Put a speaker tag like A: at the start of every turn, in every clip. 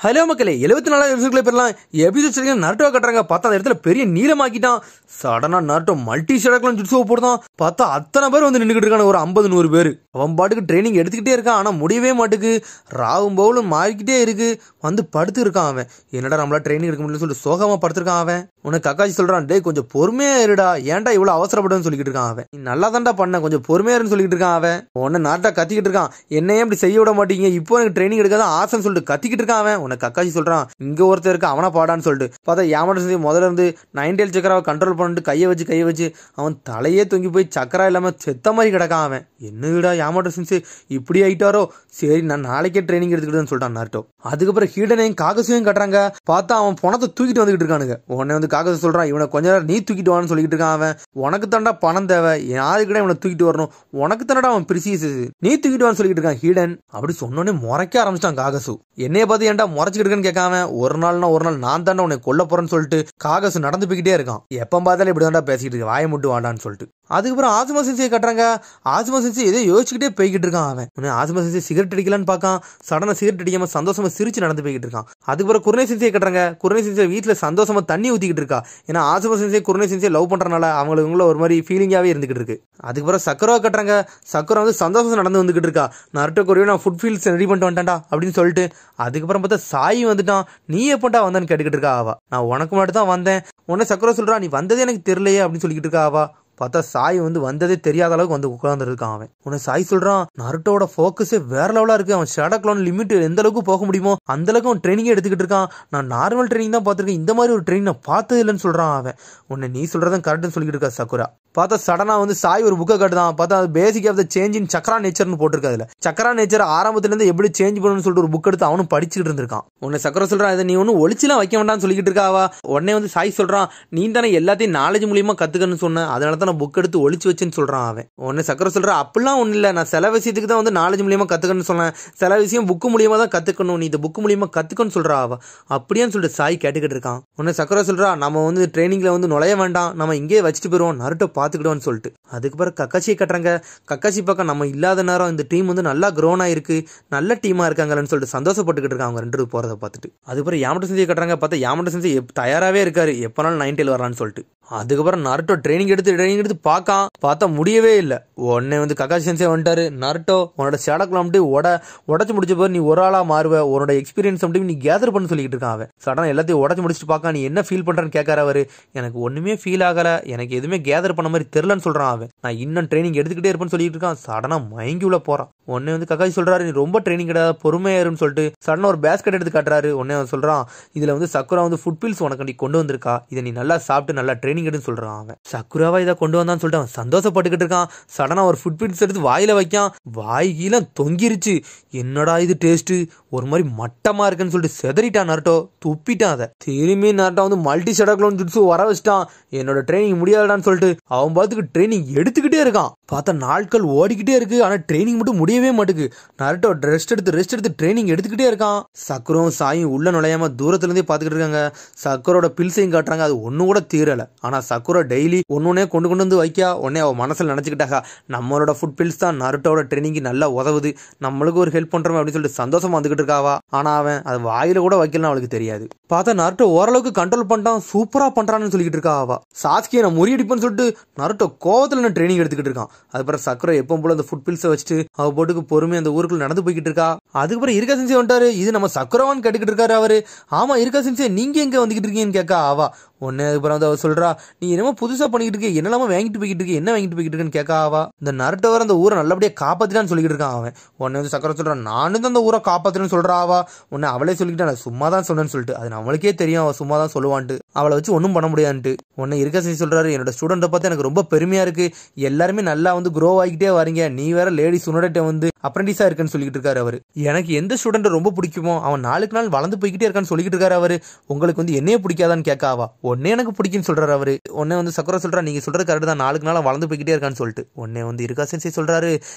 A: Hello மக்களே, 74 எபிசோட்ல பெறலாம். எபிசோட் நருட்டோ கட்டுறாங்க. பார்த்தா அந்த இடத்துல பெரிய நீளமாக்கிட்டான். சடனா நருட்டோ மல்டி ஷடக்லாம் ஜுட்ஸுவை போடுதான். பார்த்தா அத்தனை பேர் வந்து நின்றுக்கிட்டு இருக்கான, ஒரு 50-100 பேர். அவன் பாட்டுக்கு ட்ரைனிங் எடுத்துக்கிட்டே இருக்கான். ஆனா முடியவே மாட்டுக்கு. ராவும் பவுலும் மாறிக்கிட்டே இருக்கு. வந்து படுத்து இருக்கான் அவன். என்னடா நம்மளா ட்ரைனிங் எடுக்க முடியலன்னு சொல்லிட்டு சோகமா படுத்திருக்கான் அவன். உனக்கு கக்காச்சி சொல்றான், டே கொஞ்சம் பொறுமையா இருடா, ஏன்டா இவ்வளவு அவசரப்படுன்னு சொல்லிக்கிட்டு இருக்கான் அவன். நீ நல்லா தான்டா பண்ண, கொஞ்சம் பொறுமையா இருன்னு சொல்லிட்டு இருக்கான் அவன். உன்ன நாட்டா கத்திக்கிட்டு இருக்கான், என்னையே இப்படி செய்ய விட மாட்டீங்க, இப்போ எனக்கு ட்ரைனிங் எடுக்காதான் ஆசைன்னு சொல்லிட்டு கத்திக்கிட்டு இருக்கான் அவன். உனக்கு கக்காச்சி சொல்றான், இங்க ஒருத்தர் இருக்க, அவனா பாடான்னு சொல்லிட்டு பார்த்தா யாமட்டோ செஞ்சு முதல்ல இருந்து 9 சக்கராவை கண்ட்ரோல் பண்ணிட்டு கையை வச்சு அவன் தலையே தொங்கி போய் சக்கரா இல்லாம செத்த மாதிரி கிடக்கான் அவன். என்னடா யாமட்டோ செஞ்சு இப்படி ஆயிட்டாரோ, சரி நான் நாளைக்கே ட்ரைனிங் எடுத்துக்கிட்டேன்னு சொல்லிட்டான் நருட்டோ. அதுக்கப்புறம் ஹீடனையும் காகசையும் கட்டுறாங்க. பார்த்தா அவன் பணத்தை தூக்கிட்டு வந்துகிட்டு இருக்கானுங்க. உடனே வந்து காகச சொல்றான், இவனை கொஞ்ச நேரம் நீ தூக்கிட்டு வான்னு சொல்லிட்டு இருக்கான் அவன். உனக்கு தாண்டா பணம் தேவை, யாருக்கிட்ட இவனை தூக்கிட்டு வரணும், உனக்கு தானடா அவன் பிரிசிஸ், நீ தூக்கிட்டு வான்னு சொல்லிட்டு இருக்கான் ஹீடன். அப்படி சொன்னோடனே முறைக்க ஆரம்பிச்சிட்டான் காகசு. என்னைய பார்த்து ஏன்டா முறைச்சிட்டு இருக்கேன்னு கேட்காம, ஒரு நாள்னா ஒரு நாள் நான் தாண்டா உன்னை கொல்ல போறேன்னு சொல்லிட்டு காகசு நடந்து போய்கிட்டே இருக்கான். எப்ப பார்த்தாலும் இப்படி தாண்டா பேசிக்கிட்டு இருக்கு, வாயை முட்டு வாண்டான்னு சொல்லிட்டு. அதுக்கப்புறம் ஆசுமா சென்சியை கட்டுறாங்க. ஆசுமா சென்சி ஏதோ யோசிச்சுக்கிட்டே போய்கிட்டு இருக்கான் அவன். ஆசுமா சென்சி சிகரெட் அடிக்கலான்னு பார்க்கான். சடனா சிகரெட் அடிக்காம சந்தோஷமா சிரிச்சு நடந்து போய்கிட்டு இருக்கான். அதுக்கப்புறம் குருணை சென்சியை கட்டுறாங்க. குருணை சென்சியை வீட்டுல சந்தோஷமா தண்ணி ஊத்திக்கிட்டு இருக்கா. ஏன்னா ஆசுமா சென்சியை குருணை சென்சியை லவ் பண்றதுனால அவங்களுக்கு ஒரு மாதிரி ஃபீலிங்காவே இருந்துகிட்டு இருக்கு. அதுக்கப்புறம் சக்கரவா கட்டுறாங்க. சக்கரம் வந்து சந்தோஷம் நடந்து வந்துகிட்டு இருக்கா. நருட்டோ கொரியோ நான் ஃபுட் ஃபீல்ஸ் ரெடி பண்ணிட்டு வந்துட்டேன்டா அப்படின்னு சொல்லிட்டு. அதுக்கப்புறம் பார்த்தா சாயி வந்துட்டான். நீ எப்படா வந்தான்னு கேட்டுக்கிட்டு இருக்கா அவா. நான் உனக்கு மட்டும் தான் வந்தேன். உடனே சக்கரம் சொல்றா, நீ வந்ததே எனக்கு தெரியலையே அப்படின்னு சொல்லிக்கிட்டு இருக்கா அவா. பார்த்தா சாய் வந்து வந்ததே தெரியாத அளவுக்கு வந்து உட்கார்ந்து இருக்கான் அவன். உன்னை சாய் சொல்றான், நருட்டோட போக்கஸே வேற லெவலா இருக்கு. அவன் ஷேடோ க்ளோன் லிமிட் எந்த அளவுக்கு போக முடியுமோ அந்த அளவுக்கு அவன் ட்ரைனிங் எடுத்துக்கிட்டு இருக்கான். நான் நார்மல் ட்ரைனிங் தான் பார்த்திருக்கேன், இந்த மாதிரி ஒரு ட்ரைனிங் நான் பார்த்தது இல்லைன்னு சொல்றான் அவன். உன்னை நீ சொல்றதான் கரெக்ட்னு சொல்லிட்டு இருக்கா சக்குரா. பார்த்தா சடனா வந்து சாய் ஒரு புக்கை கட்டுதான். பார்த்தா அது basic of the change in சக்கரா நேச்சர்னு போட்டிருக்கு. அதுல சக்கரா நேச்சர் ஆரம்பத்துல இருந்து எப்படி சேஞ்ச் பண்ணணும்னு சொல்லிட்டு ஒரு புக் எடுத்து அவனும் படிச்சுட்டு இருந்திருக்கான். உன்னை சக்கரா சொல்றான், இதை நீ ஒன்னும் ஒளிச்சுலாம் வைக்க வேண்டாம்னு சொல்லிட்டு இருக்காவா. உடனே வந்து சாய் சொல்றான், நீ தானே எல்லாத்தையும் நாலேஜ் மூலியமா கத்துக்கணும்னு சொன்ன, அதனால தான் நான் புக் எடுத்து ஒளிச்சு வச்சுன்னு சொல்றான் அவன். உடனே சக்கரை சொல்றான், அப்படிலாம் ஒண்ணு இல்ல, நான் சில விஷயத்துக்கு தான் வந்து நாலேஜ் மூலியமா கத்துக்கணும்னு சொன்னேன், சில விஷயம் புக்கு மூலியமா தான் கத்துக்கணும், நீ இந்த புக்கு மூலியமா கத்துக்கணும்னு சொல்றா அவ. அப்படியான்னு சொல்லிட்டு சாய் கேட்டுக்கிட்டு இருக்கான். உடனே சக்கரை சொல்றா, நம்ம வந்து ட்ரைனிங்ல வந்து நுழைய வேண்டாம், நம்ம இங்கே வச்சுட்டு போயிருவோம், நருட்டோ பாத்துக்கிட்டோம்னு சொல்லிட்டு. அதுக்கப்புறம் கக்காசியை கட்டுறாங்க. கக்காசி பக்கம் நம்ம இல்லாத நேரம் இந்த டீம் வந்து நல்லா க்ரோன் ஆயிருக்கு, நல்ல டீமா இருக்காங்கன்னு சொல்லிட்டு சந்தோஷப்பட்டுக்கிட்டு இருக்காங்க அவங்க 2 பேரும் போறதை பார்த்துட்டு. அதுக்கப்புறம் யாமட்டோ சென்சியை கட்டுறாங்க. பார்த்தா யாமட்டோ சென்சி தயாராவே இருக்காரு, எப்பனாலும் 9 வரலான்னு சொல்லிட்டு. அதுக்கப்புறம் நருட்டோ ட்ரைனிங் எடுத்து பார்த்தா முடியவே இல்லை. உடனே வந்து கக்காசி சென்சே வந்துட்டாரு. நருட்டோ, உன்னோட ஷேடோக்லாம் உடச்சு முடிச்ச போது நீ ஒரு ஆளா மாறுவ, உன்னோட எக்ஸ்பீரியன்ஸ் நீ கேதர் பண்ண சொல்லிட்டு இருக்கான் அவன். சடனா எல்லாத்தையும் உடச்சு முடிச்சுட்டு பார்க்க, நீ என்ன ஃபீல் பண்றன்னு கேட்காரு அவரு. எனக்கு ஒண்ணுமே ஃபீல் ஆகல, எனக்கு எதுவுமே கேதர் பண்ண மாதிரி தெரியலன்னு சொல்றான் அவன். நான் இன்னும் ட்ரைனிங் எடுத்துக்கிட்டே இருப்பேன்னு சொல்லிட்டு இருக்கான். சடனா மயங்கி உள்ள போறான். உடனே வந்து கக்காசி சொல்றாரு, நீ ரொம்ப ட்ரைனிங் கிடையாது, பொறுமையாருன்னு சொல்லிட்டு சடனா ஒரு பேஸ்கெட் எடுத்து காட்டுறாரு. உடனே அவன் சொல்றான், இதுல வந்து சக்குரா வந்து ஃபுட் பீல்ஸ் உனக்கு கொண்டு வந்திருக்கா, இதை நீ நல்லா சாப்பிட்டு நல்லா ட்ரைனிங் எடுன்னு சொல்றான் அவன். சக்குராவா இதை கொண்டு வந்தான்னு சொல்லிட்டு அவன் சந்தோஷப்பட்டுக்கிட்டு இருக்கான். சடனா ஒரு ஃபுட் பீல்ஸ் எடுத்து வாயில வைக்கான். வாய் கீழே தொங்கிருச்சு. என்னடா இது டேஸ்ட், ஒரு மாதிரி மட்டமா இருக்குன்னு சொல்லிட்டு செதறிட்டான் நருட்டோ, துப்பிட்டான் அதை. திரும்பி நருட்டோ வந்து மல்டி ஷேடோக்ளோன் ஜுட்ஸு வர வச்சிட்டான். என்னோட ட்ரைனிங் முடியாதான்னு சொல்லிட்டு அவன் பார்த்துக்கு ட்ரைனிங் எடுத்துக்கிட்டே இருக்கான். பார்த்தா நாட்கள் ஓடிக்கிட்டே இருக்கு, ஆனா ட்ரைனிங் மட்டும் முடியவே மாட்டுக்கு. நருட்டோ ரெஸ்ட் எடுத்து ட்ரைனிங் எடுத்துக்கிட்டே இருக்கான். சக்கரும் சாயும் உள்ள நுழையாம தூரத்துல இருந்தே பாத்துக்கிட்டு இருக்காங்க. சக்கரோட பில்ஸையும் காட்டுறாங்க, அது ஒண்ணு கூட தீரல. ஆனா சக்குரா டெய்லி ஒன்னொன்னே கொண்டு வந்து வைக்கா. உடனே அவன் மனசுல நினைச்சுக்கிட்டாங்க, நம்மளோட ஃபுட் பில்ஸ் தான் நருட்டோட ட்ரைனிங்கு நல்லா உதவுது, நம்மளுக்கு ஒரு ஹெல்ப் பண்றோம் அப்படின்னு சொல்லிட்டு சந்தோஷமா வந்துகிட்டு இருக்காவா. ஆனா அவன் அது வாயில கூட வைக்கலன்னு அவளுக்கு தெரியாது. பார்த்தா நருட்டோ ஓரளவுக்கு கண்ட்ரோல் பண்ணிட்டான், சூப்பரா பண்றான்னு சொல்லிட்டு இருக்கா அவ. சாஸ்கியை நான் முறியடிப்பேன்னு சொல்லிட்டு நருட்டோ கோவத்துல ட்ரைனிங் எடுத்துக்கிட்டு இருக்கான். அதுக்கப்புறம் சக்கரை எப்பவும் போல அந்த ஃபுட் பில்ஸை வச்சுட்டு அவ போட்டுக்கு பொறுமை அந்த ஊருக்குள்ள நடந்து போய்கிட்டு இருக்கா. அதுக்கப்புறம் இருக்கா சென்சே வந்துட்டாரு. இது நம்ம சக்கரவான்னு கேட்டுக்கிட்டு இருக்காரு அவரு. ஆமா இருக்கா சென்சே, நீங்க எங்க வந்துகிட்டு இருக்கீங்கன்னு கேட்கா ஆவா. உடனே அதுக்கப்புறம் வந்து அவ சொல்றா, நீ என்னமோ புதுசா பண்ணிக்கிட்டு இருக்க, என்னெல்லாம வாங்கிட்டு போய்கிட்டு இருக்கு, என்ன வாங்கிட்டு போய்கிட்டு இருக்குன்னு கேட்கா ஆவா. இந்த நருட்டோ வர அந்த ஊரை நல்லபடியா காப்பாத்திட்டான்னு சொல்லிட்டு இருக்கான் அவன். உடனே வந்து சக்கரை சொல்றான், நானும் தான் அந்த ஊரை காப்பாத்துறேன்னு சொல்றா ஆவா. உடனே அவளே சொல்லிக்கிட்டா, நான் சும்மா தான் சொன்னேன்னு சொல்லிட்டு. அது நம்மளுக்கே தெரியும் அவ சும்மா தான் சொல்லுவான்ட்டு, அவளை வச்சு ஒன்றும் பண்ண முடியாதுன்ட்டு. உடனே இருக்கா சென்சே சொல்றாரு, என்னோட ஸ்டூடெண்ட்டை பார்த்து எனக்கு ரொம்ப பெருமையா இருக்கு, எல்லாருமே நல்லா வந்து க்ரோ ஆகிக்கிட்டே வரீங்க, நீ வேற லேடி சுனடட்ட வந்து அப்ரெண்டிஸா இருக்குன்னு சொல்லிட்டு இருக்காரு அவரு. எனக்கு எந்த ஸ்டூடெண்ட் ரொம்ப பிடிக்குமோ அவன் நாளுக்கு நாள் வளர்ந்து போய்கிட்டே இருக்கான்னு சொல்லிட்டு இருக்காரு அவரு. உங்களுக்கு வந்து என்னையே பிடிக்காதான்னு கேட்காவா. உடனே எனக்கு பிடிக்குன்னு சொல்றாரு அவரு. உடனே வந்து சக்கரை சொல்றா, நீங்க சொல்றது கரெக்ட் தான், நாளுக்கு நாள் வளர்ந்து போய்கிட்டே இருக்கான்னு சொல்லிட்டு. உடனே வந்து இருக்கா சென்சே சொல்றாரு,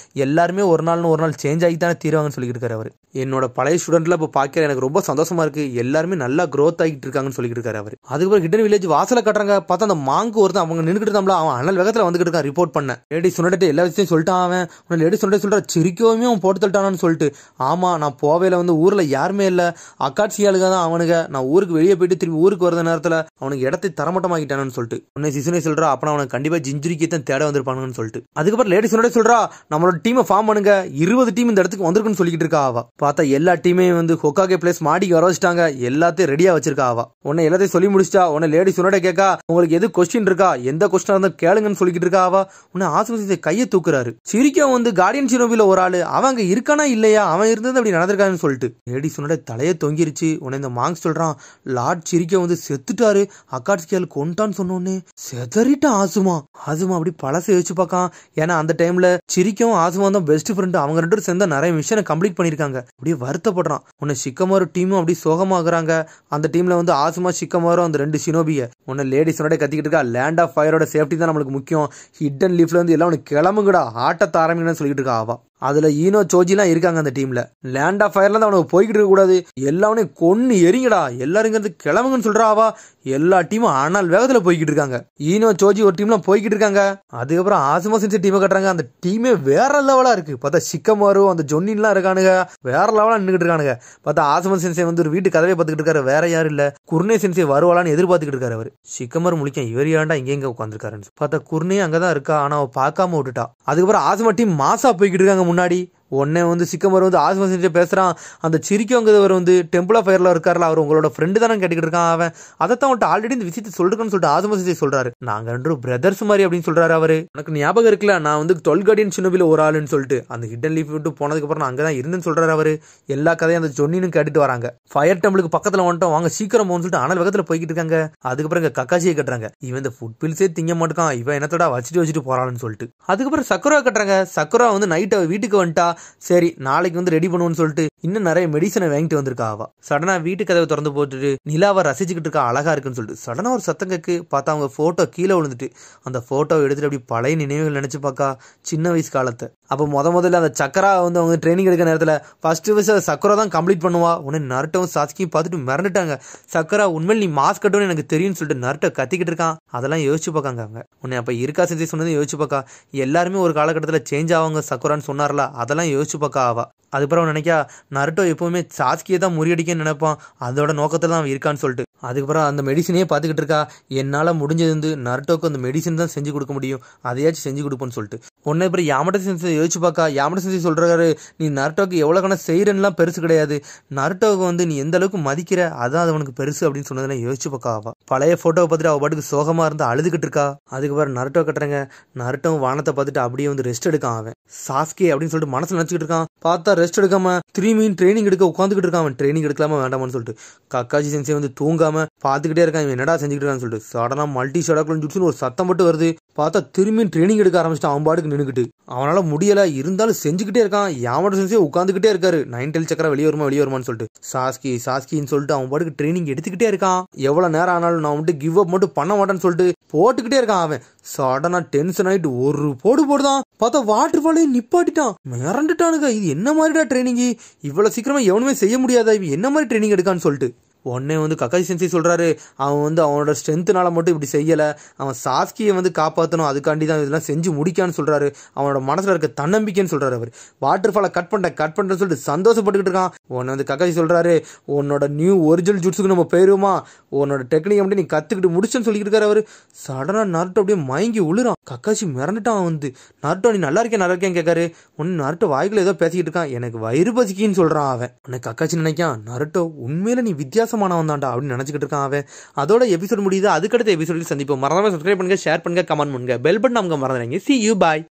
A: எல்லாருமே ஒரு நாள் சேஞ்ச் ஆகித்தானே தீருவாங்கன்னு சொல்லிட்டு இருக்காரு அவரு. என்னோட பழைய ஸ்டூடெண்ட்ல இப்ப பாக்க எனக்கு ரொம்ப சந்தோஷமா இருக்கு, எல்லாருமே நல்லா க்ரோத் ஆகிட்டு இருக்காங்கன்னு சொல்லிட்டு இருக்காரு அவரு. அதுக்கப்புறம் ஹிடன் வில்லேஜ் வாசல கட்டுறாங்க. பார்த்தா அந்த மாங்கு ஒருத்தன் அவங்க நின்றுட்டு இருந்தாங்களா, அவன் அனல் வேகத்துல வந்துகிட்டு இருக்கான் ரிப்போர்ட் பண்ண. லேடி சுனடட்ட எல்லா விஷயத்தையும் சொல்லிட்டான் அவன். லேடி சுனடட்ட சொல்றா, சிரிக்கவே சிரிக்காவையுமே அவன் போட்டு தள்ளிட்டானான்னு சொல்லிட்டு, ஆமா நான் போவேல வந்து ஊர்ல யாருமே இல்ல, அக்காட்சியாளுங்க தான் அவனுங்க, நான் ஊருக்கு வெளியே போயிட்டு திரும்பி ஊருக்கு வர நேரத்துல அவனுக்கு இடத்தை தரமட்டமாக்கிட்டானு சொல்லிட்டு உன்னை சிசுனே சொல்றா. அப்ப அவனுக்கு கண்டிப்பா ஜிஞ்சுரிக்கு தான் தேட வந்திருப்பானுன்னு சொல்லிட்டு அதுக்கப்புறம் லேடிஸோட சொல்றா, நம்மளோட டீமை ஃபார்ம் பண்ணுங்க, 20 டீம் இந்த இடத்துக்கு வந்திருக்குன்னு சொல்லிட்டு இருக்கா அவ. பார்த்தா எல்லா டீமையும் வந்து ஹொக்காகே பிளேஸ் மாடிக்கு வர வச்சுட்டாங்க, எல்லாத்தையும் ரெடியா வச்சிருக்கா அவ. உன்னை எல்லாத்தையும் சொல்லி முடிச்சிட்டா. உன்னை லேடிஸோட கேட்கா, உங்களுக்கு எது கொஸ்டின் இருக்கா, எந்த கொஸ்டினா இருந்தா கேளுங்கன்னு சொல்லிட்டு இருக்கா அவ. உன்னை ஆசுமசி கையை தூக்குறாரு. சிரிக்க வந்து கார்டியன் ஷினோபில ஒரு ஆளு, அவன் அங்க இருக்கானா இல்லையா, அவன் இருந்தது அப்படி நடந்திருக்கான்னு சொல்லிட்டு லேடிஸோட தலையை தொங்கிருச்சு. உன்னை இந்த மாங்ஸ் சொல்றான், லார்ட் சிரிக்க வந்து செத்துட்டாரு, அக்காட்சியால் கொண்டான்னு சொன்னோன்னே செதறிட்டான் ஆசுமா. ஆசுமா அப்படி பழசை யோசிச்சு பார்க்கான். ஏன்னா அந்த டைம்ல சிரிக்கவும் ஆசுமா தான் பெஸ்ட் ஃப்ரெண்ட், அவங்க ரெண்டு பேரும் சேர்ந்தா நிறைய மிஷனை கம்ப்ளீட் பண்ணிருக்காங்க. அப்படியே வருத்தப்படுறான். உன்னை ஷிக்கமாரு டீமும் அப்படி சோகமாகறாங்க. அந்த டீம்ல வந்து ஆசுமா ஷிக்கமாரும் அந்த 2 ஷினோபிய. உன்னை லேடிஸோட கத்திக்கிட்டு இருக்கா, லேண்ட் ஆஃப் ஃபயரோட சேஃப்டி தான் நம்மளுக்கு முக்கியம், ஹிடன் லீஃப்ல வந்து எல்லாம் உனக்கு கிளம்புங்கடா, ஆட்டத்தை ஆரம்பிங்கன்னு சொல்லிட்டு இருக்கா அவ. அதுல ஈனோ சோஜிலாம் இருக்காங்க அந்த டீம்ல. லேண்ட் ஆஃப் ஃபயர்ல தான் அவனுக்கு போய்கிட்டு இருக்க கூடாது, எல்லாவனையும் கொன்னு எரிங்கடா, எல்லாரும் இங்க இருந்து கிளம்புங்கன்னு சொல்றா அவ. எல்லா டீமும் ஆனால் வேகத்துல போய்கிட்டு இருக்காங்க. ஈனோ சோஜி ஒரு டீம்ல போய்கிட்டு இருக்காங்க. அதுக்கப்புறம் ஆசுமா சென்சி டீமை கட்டுறாங்க. அந்த டீமே வேற லெவலா இருக்கு. பார்த்தா சிக்கமாரு அந்த ஜொன்னின்லாம் இருக்கானுங்க, வேற லெவலா நின்றுட்டு இருக்கானுங்க. பார்த்தா ஆசுமா சென்சே வந்து ஒரு வீட்டு கதவை பார்த்துக்கிட்டு இருக்காரு, வேற யாரும் இல்ல, குர்னே சென்சே வருவாளான்னு எதிர்பார்த்துக்கிட்டு இருக்காரு அவரு. சிக்கமாரு முழிக்க, இவர் ஏன்டா இங்க உட்காந்துருக்காருன்னு பார்த்தா குர்னே அங்கதான் இருக்கா, ஆனா அவ பார்க்காம விட்டுட்டா. அதுக்கப்புறம் ஆசுமா டீம் மாசா போய்கிட்டு இருக்காங்க முன்னாடி. உடனே வந்து சிக்கமர் வந்து ஆசுமா செஞ்சு பேசுறான். அந்த சிரிக்கவங்கவர் வந்து டெம்பிள் ஆஃப் ஃபயர்ல இருக்காருல, அவர் உங்களோட ஃப்ரெண்டு தானே கேட்டுக்கிட்டு இருக்கான். அவன் அதைத்தான் அவன்ட்டு ஆல்ரெடி இந்த விஷயத்தை சொல்றேன்னு சொல்லிட்டு ஆசுமா செஞ்சு சொல்றாரு. நாங்க 2 பிரதர்ஸ் மாதிரி அப்படின்னு சொல்றாரு அவரு. எனக்கு ஞாபகம் இருக்குல்ல, நான் வந்து 12 கார்டியன் ஷினோபில ஒரு ஆளுன்னு சொல்லிட்டு அந்த ஹிடன் லீஃப் விட்டு போனதுக்கு அப்புறம் நான் அங்கதான் இருந்தேன்னு சொல்றாரு அவரு. எல்லா கதையும் அந்த ஜொன்னின்னு கேட்டுட்டு வராங்க. ஃபயர் டெம்பிளுக்கு பக்கத்துல வந்துட்டோம், வாங்க சீக்கிரம் போன்னு சொல்லிட்டு அனல் வேகத்துல போய்கிட்டு இருக்காங்க. அதுக்கப்புறம் இங்க கக்காசியை கட்டுறாங்க. இவன் இந்த ஃபுட் பில்ஸே திங்க மாட்டான், இவன் என்னத்தோட வச்சுட்டு போறான்னு சொல்லிட்டு அதுக்கப்புறம் சக்குரா கட்டுறாங்க. சக்குரா வந்து நைட் வீட்டுக்கு வந்துட்டா. சரி நாளைக்கு வந்து ரெடி பண்ணுவோம்னு சொல்லிட்டு இன்னும் நிறைய மெடிசனை வாங்கிட்டு வந்திருக்கா அவ. சடனா வீட்டு கதவை திறந்து போட்டுட்டு நிலாவை ரசிச்சுக்கிட்டு இருக்கா, அழகா இருக்குன்னு சொல்லிட்டு சடனா ஒரு சத்தம் கேக்கு. பார்த்தா அவங்க போட்டோ கீழே விழுந்துட்டு அந்த போட்டோவை எடுத்துட்டு அப்படி பழைய நினைவுகள் நினைச்சு பார்க்கா, சின்ன வயசு காலத்தை. அப்போ முதல்ல அந்த சக்கரா வந்து அவங்க ட்ரைனிங் எடுக்கிற நேரத்துல ஃபர்ஸ்ட் சக்கரா தான் கம்ப்ளீட் பண்ணுவா. உடனே நருட்டவும் சாஸ்கியும் பார்த்துட்டு மிரண்டுட்டாங்க. சக்கரா உண்மையில் நீ மாஸ்க் கட்டணும்னு எனக்கு தெரியும்னு சொல்லிட்டு நருட்டை கத்திக்கிட்டு இருக்கான். அதெல்லாம் யோசிச்சு பார்க்காங்க அவங்க. உன்னை அப்ப இருக்கா செஞ்சு சொன்னதை யோசிச்சு பார்க்கா. எல்லாருமே ஒரு காலகட்டத்தில் சேஞ்ச் ஆவாங்க சக்கரான்னு சொன்னார்ல, அதெல்லாம் யோசிச்சு பார்க்கா அவ. அதுக்கப்புறம் நினைக்கா நருட்டோ எப்பவுமே சாஸ்கியை தான் முறியடிக்கன்னு நினைப்பான், அதோட நோக்கத்துல தான் அவன் இருக்கான்னு சொல்லிட்டு அதுக்கப்புறம் அந்த மெடிசனையே பார்த்துக்கிட்டு இருக்கா. என்னால முடிஞ்சது வந்து நருட்டோக்கு அந்த மெடிசன் தான் செஞ்சு கொடுக்க முடியும், அதையாச்சும் செஞ்சு கொடுப்போன்னு சொல்லிட்டு உடனே அப்புறம் யாமட்ட சென்சை யோசிச்சு பார்க்கா. யாமட்ட சென்சை சொல்றாரு, நீ நருட்டோக்கு எவ்வளவு கணக்கு செய்யறன்னுலாம் பெருசு கிடையாது, நருட்டோக்கு வந்து நீ எந்த அளவுக்கு மதிக்கிற அதான் அது உனக்கு பெருசு அப்படின்னு சொன்னதெல்லாம் யோசிச்சு பார்க்கா அவ. பழைய போட்டோவை பார்த்துட்டு அவ பாட்டுக்கு சோகமா இருந்து அழுதுகிட்டு இருக்கா. அதுக்கப்புறம் நருட்டோ கட்டுறாங்க. நருட்டோ வானத்தை பார்த்துட்டு அப்படியே வந்து ரெஸ்ட் எடுக்கான். அவன் சாஸ்கே அப்படின்னு சொல்லிட்டு மனசுல நினைச்சுக்கிட்டு இருக்கான். பார்த்தா ரெஸ்ட் எடுக்காம திரும்பியும் ட்ரைனிங் எடுக்க உட்காந்துக்கிட்டு இருக்கான். அவன் ட்ரைனிங் எடுக்கலாமா வேண்டாமான்னு சொல்லிட்டு கக்காசி சென்சே வந்து தூங்காம பார்த்துக்கிட்டே இருக்கான். இவன் என்னடா செஞ்சுக்கிட்டு இருக்கான்னு சொல்லிட்டு சடனா மல்டி ஷடாக்குள்ள ஜுட்ஸ்னு ஒரு சத்தம் மட்டும் வருது. பார்த்தா திரும்பியும் ட்ரைனிங் எடுக்க ஆரம்பிச்சிட்டான். அவன் பாட்டுக்கு நின்னுக்கிட்டு அவனால முடியல, இருந்தாலும் செஞ்சுக்கிட்டே இருக்கான். யாமட்ட சென்சே உட்காந்துக்கிட்டே இருக்காரு. 9 டெல் சக்கரா வெளியே வருமான்னு சொல்லிட்டு சாஸ்கின்னு சொல்லிட்டு அவன் பாட்டுக்கு ட்ரைனிங் எடுத்துக்கிட்டே இருக்கான். எவ்வளவு நேரம் ஆனாலும் நான் வந்துட்டு கிவ் அப் மட்டும் பண்ண மாட்டேன்னு சொல்லிட்டு போட்டுக்கிட்டே இருக்கான். அவன் சடனா டென்ஷன் ஆயிட்டு ஒரு போடுதான். பார்த்தா வாட்டர் ஃபாலையும் நிப்பாட்டிட்டான். மிரண்டுட்டானுங்க, இது என்ன மாதிரிடா ட்ரைனிங், இவ்வளவு சீக்கிரமா எவனுமே செய்ய முடியாதா, இவன் என்ன மாதிரி ட்ரைனிங் எடுக்கான்னு சொல்லிட்டு உடனே வந்து கக்காசி சென்சி சொல்றாரு, அவன் வந்து அவனோட ஸ்ட்ரென்த்னால மட்டும் இப்படி செய்யல, அவன் சாஸ்கியை வந்து காப்பாற்றணும், அதுக்காண்டி தான் இதெல்லாம் செஞ்சு முடிக்கான்னு சொல்றாரு. அவனோட மனசுல இருக்க தன்னம்பிக்கைன்னு சொல்றாரு அவர். வாட்டர் ஃபாலை கட் பண்றேன்னு சொல்லிட்டு சந்தோஷப்பட்டுக்கிட்டு இருக்கான். உன்னை வந்து கக்காசி சொல்றாரு, உன்னோட நியூ ஒரிஜினல் ஜுட்ஸுக்கு நம்ம போயிருவோமா, உன்னோட டெக்னிக் மட்டும் நீ கத்துக்கிட்டு முடிச்சுன்னு சொல்லிட்டு இருக்காரு அவரு. சடனா நருட்டோ அப்படியே மயங்கி உழுறான். கக்காசி மிரண்டுட்டான். வந்து நருட்டோ நீ நல்லா இருக்கேன்னு கேட்காரு. ஒன்னு நருட்டோ வாய்க்குள்ள ஏதோ பேசிக்கிட்டு இருக்கான். எனக்கு வயிறு பசிக்கின்னு சொல்றான் அவன். உன்னை கக்காசி நினைக்கான், நருட்டோ உண்மையில நீ வித்தியாசமானவன் தான்டா அப்படின்னு நினைச்சுக்கிட்டு இருக்கான் அவன். அதோட எபிசோட் முடியுது. அதுக்கடுத்த எபிசோடில் சந்திப்போம். மறக்காம சப்ஸ்கிரைப் பண்ணுங்க, ஷேர் பண்ணுங்க, கமெண்ட் பண்ணுங்க, பெல் பட்டன் நமக்கு மறந்துடுங்க. See you, bye.